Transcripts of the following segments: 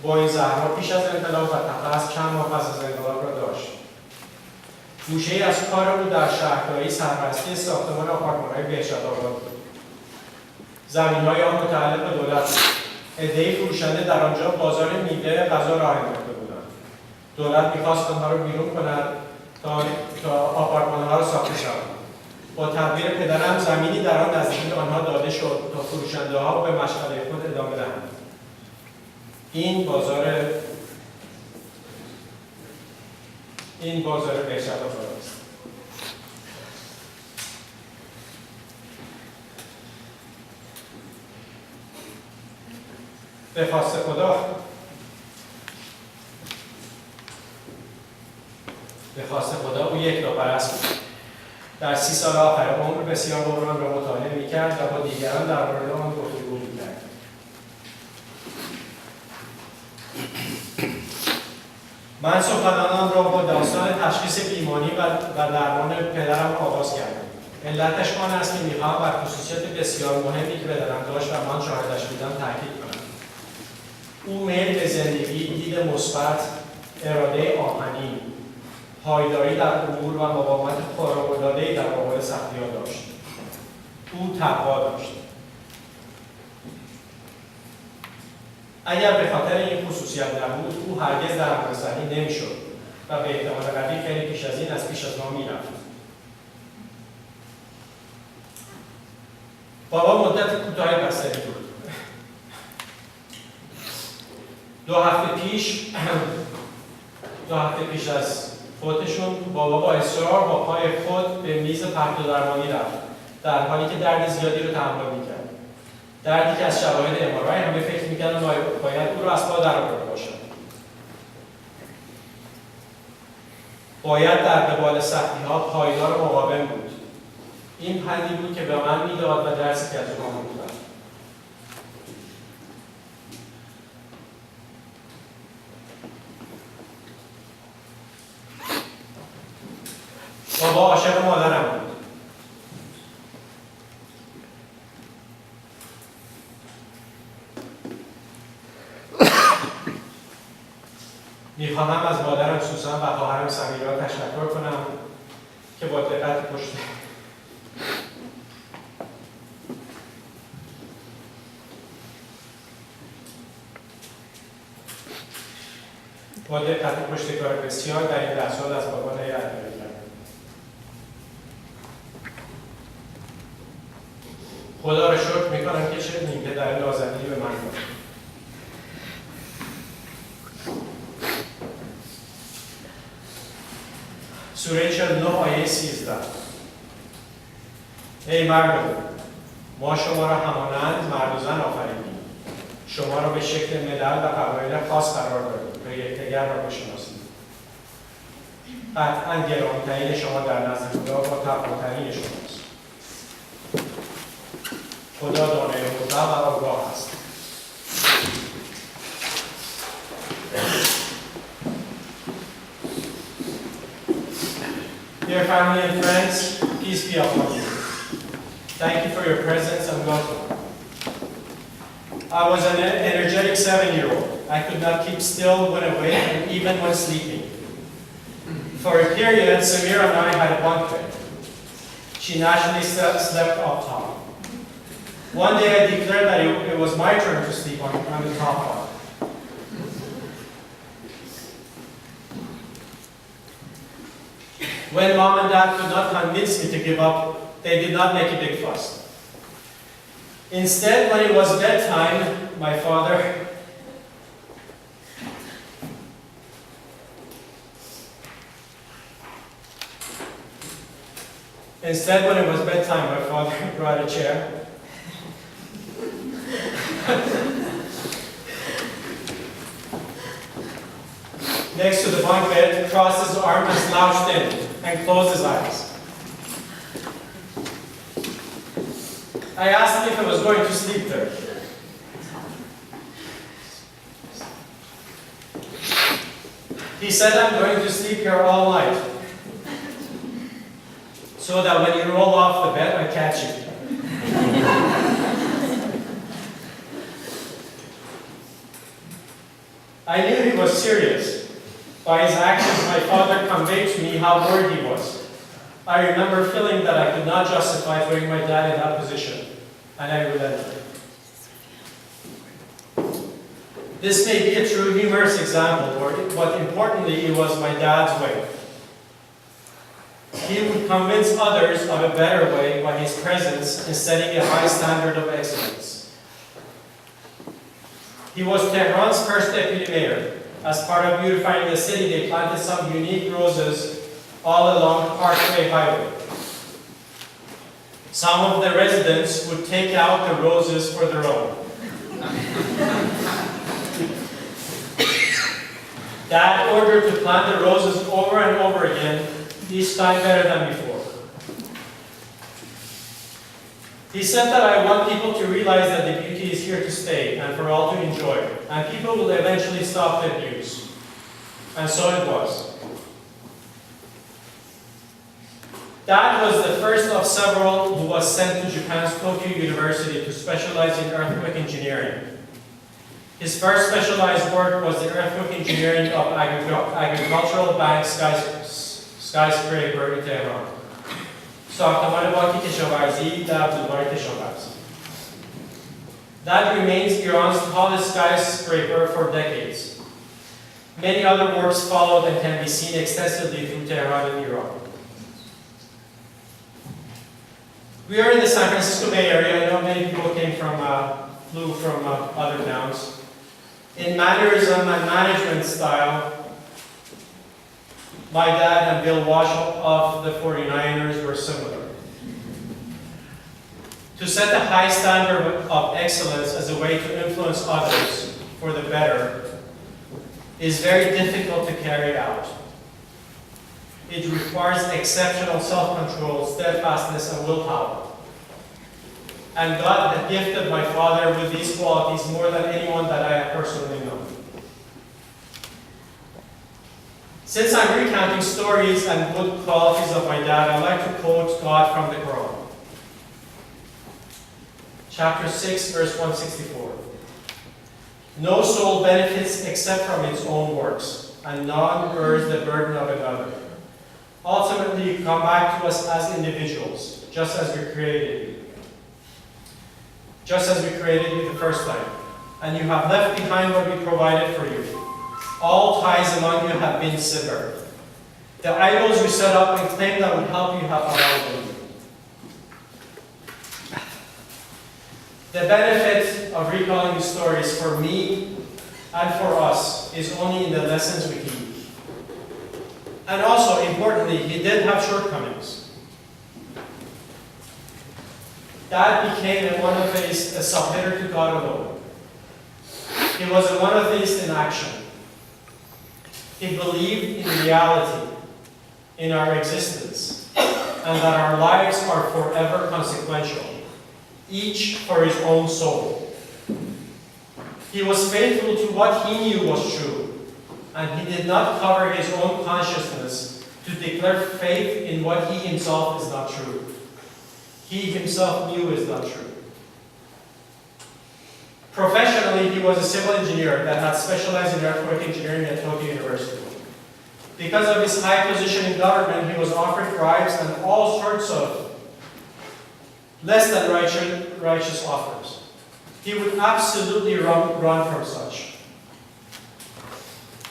با این زهرها پیش از انقلاب و تقص چند ماه پس از انقلاب را داشت. گوشه‌ای از کار او در شهرداری سرپرستی ساختمان آپارتمان‌های بهشت‌آباد بود. زمین‌های آن متعلق به دولت بود. عده‌ای فروشنده در آنجا بازار میوه غذا راه انداخته بودند. دولت می‌خواست آنها را بیرون کند تا آپارتمان‌ها را ساخته شود. با تدبیر پدرم زمینی در آن نزدیک آنها داده شد تا فروشنده‌ها به مشغله خود ادامه دهند. این بازار بهشت‌آباد است. به خواست خدا او یک ناپرست بود. در 30 سال آخر عمر بسیار قرآن را مطالعه می‌کرد و با دیگران در مورد آن گفتگو می‌کرد. من سخنانم را با داستان تشخیص بیماری و درمان پدرم آغاز کردم. علتش آن است که می‌خواهم بر خصوصیت بسیار مهمی که پدرم داشت و من شاهدش بودم تاکید کنم. او میل به زندگی، دید مثبت، اراده آهنین، پایداری در امور و مقاومت خارق‌العاده‌ای در مقابل سختی‌ها داشت. او تقوا داشت. اگر به خاطر این خصوصیت نبود، او هرگز در همرسانی نمی‌شد و به احتمال قوی خیلی پیش از این از پیش از ما می‌رفت. بابا مدت کوتاهی بستری بود. 2 هفته پیش از فوتشون بابا با اصرار با پای خود به میز پرت و درمانی رفت، در حالی که درد زیادی رو تحمل می‌کرد. دردی که از شواهد MRI همه فکر می‌کردن باید او رو از پا درآورده باشد. باید در قبال سختی‌ها پایدار و مقاوم بود. این پندی بود که به من می‌داد و درسی که از او آموختم. بابا عاشق مادرم بود. میخواهم از مادرم سوسن و خواهرم سمیرا تشکر کنم که با دقت پشتکار بسیار در این 10 سال از بابا نگهداری کردم. خدا را شکر میکنم که چه نیمه در نازنینی به من داد. سوره 49 آیه 13. ای مردم، ما شما را همانند مرد و زن آفریدیم. شما را به شکل ملل و قبایل خاص قرار دادیم تا یکدیگر را بشناسید. قطعا گرامی‌ترین شما در نزد خدا با تقواترین شماست. خدا دانای مطلق و آگاه است. Dear family and friends, peace be upon you. Thank you for your presence and welcome. I was an energetic 7-year-old. I could not keep still when awake and even when sleeping. For a period, Samira and I had a bunk bed. She naturally slept up top. One day I declared that it was my turn to sleep on the top bunk. When mom and dad could not convince me to give up, they did not make a big fuss. Instead, when it was bedtime, my father brought a chair next to the bunk bed, crossed his arms and slouched in and closed his eyes. I asked him if I was going to sleep there. He said, I'm going to sleep here all night, so that when you roll off the bed, I catch you. I knew he was serious. By his actions, my father conveyed to me how worried he was. I remember feeling that I could not justify putting my dad in that position, and I relented. This may be a true humorous example, but importantly, it was my dad's way. He would convince others of a better way by his presence in setting a high standard of excellence. He was Tehran's first deputy mayor. As part of beautifying the city, they planted some unique roses all along Parkway Highway. Some of the residents would take out the roses for their own. Dad ordered to plant the roses over and over again, each time better than before. He said that I want people to realize that the beauty is here to stay and for all to enjoy, and people will eventually stop the abuse. And so it was. Dad was the first of several who was sent to Japan's Tokyo University to specialize in earthquake engineering. His first specialized work was the earthquake engineering of agricultural bank skyscraper in Tehran. ساختمان بانک کشاورزی در بلوار کشاورز. That remains Iran's tallest skyscraper for decades. Many other works followed and can be seen extensively through Tehran and Iran. We are in the San Francisco Bay Area. I know many people flew from other towns. In mannerism and management style, my dad and Bill Walsh of the 49ers were similar. To set the high standard of excellence as a way to influence others for the better is very difficult to carry out. It requires exceptional self-control, steadfastness, and willpower. And God had gifted my father with these qualities more than anyone that I have personally known. Since I'm recounting stories and good qualities of my dad, I'd like to quote God from the Quran. Chapter 6, verse 164. No soul benefits except from its own works, and none bears the burden of another. Ultimately, you come back to us as individuals, just as we created you. Just as we created you the first time. And you have left behind what we provided for you. All ties among you have been severed. The idols you set up and claim that would help you have abandoned you. The benefit of recalling these stories for me and for us is only in the lessons we teach. And also, importantly, he did have shortcomings. Dad became a monotheist, a submitter to God alone. He was a monotheist in action. He believed in reality, in our existence, and that our lives are forever consequential, each for his own soul. He was faithful to what he knew was true, and he did not cover his own consciousness to declare faith in what he himself is not true. He himself knew is not true. Professionally, he was a civil engineer that had specialized in earthquake engineering at Tokyo University. Because of his high position in government, he was offered bribes and all sorts of less than righteous offers. He would absolutely run from such.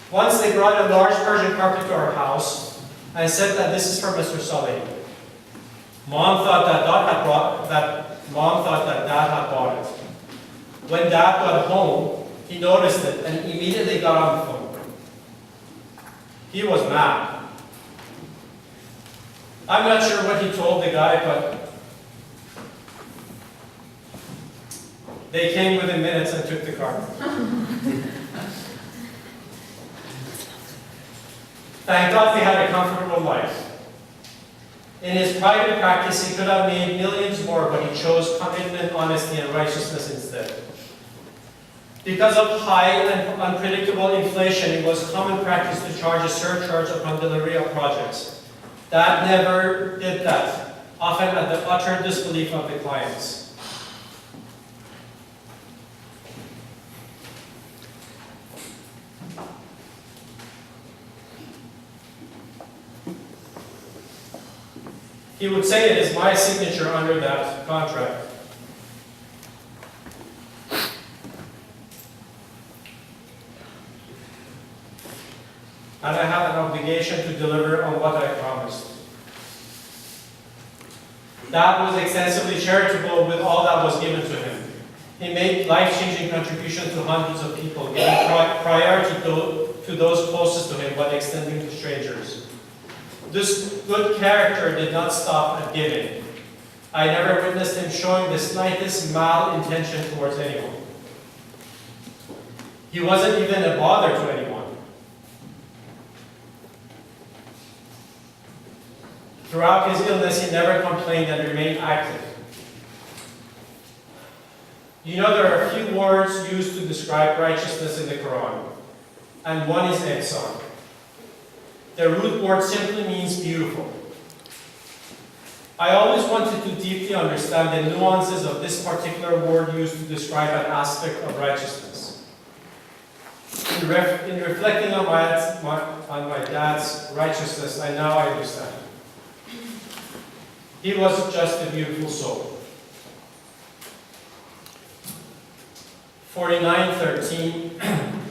Once they brought a large Persian carpet to our house and said that this is for Mr. Salehi. Mom thought that Dad had bought it. When Dad got home, he noticed it and immediately got on the phone. He was mad. I'm not sure what he told the guy, but they came within minutes and took the car. Thank God they had a comfortable life. In his private practice, he could have made millions more, but he chose commitment, honesty, and righteousness instead. Because of high and unpredictable inflation, it was common practice to charge a surcharge upon delivery of projects. Dad never did that, often at the utter disbelief of the clients. He would say it is my signature under that contract. And I have an obligation to deliver on what I promised. Dad was extensively charitable with all that was given to him. He made life-changing contributions to hundreds of people, giving priority to those closest to him, but extending to strangers. This good character did not stop at giving. I never witnessed him showing the slightest mal-intention towards anyone. He wasn't even a bother to anyone. Throughout his illness, he never complained and remained active. You know, there are a few words used to describe righteousness in the Quran, and one is ihsan. The root word simply means beautiful. I always wanted to deeply understand the nuances of this particular word used to describe an aspect of righteousness. In reflecting on my dad's righteousness, I now understand. He was just a beautiful soul. 49:13.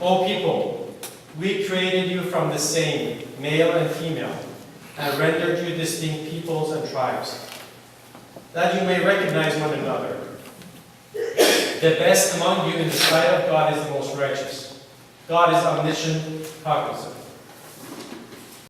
O people, we created you from the same, male and female, and rendered you distinct peoples and tribes, that you may recognize one another. The best among you in the sight of God is the most righteous. God is omniscient, cognizant.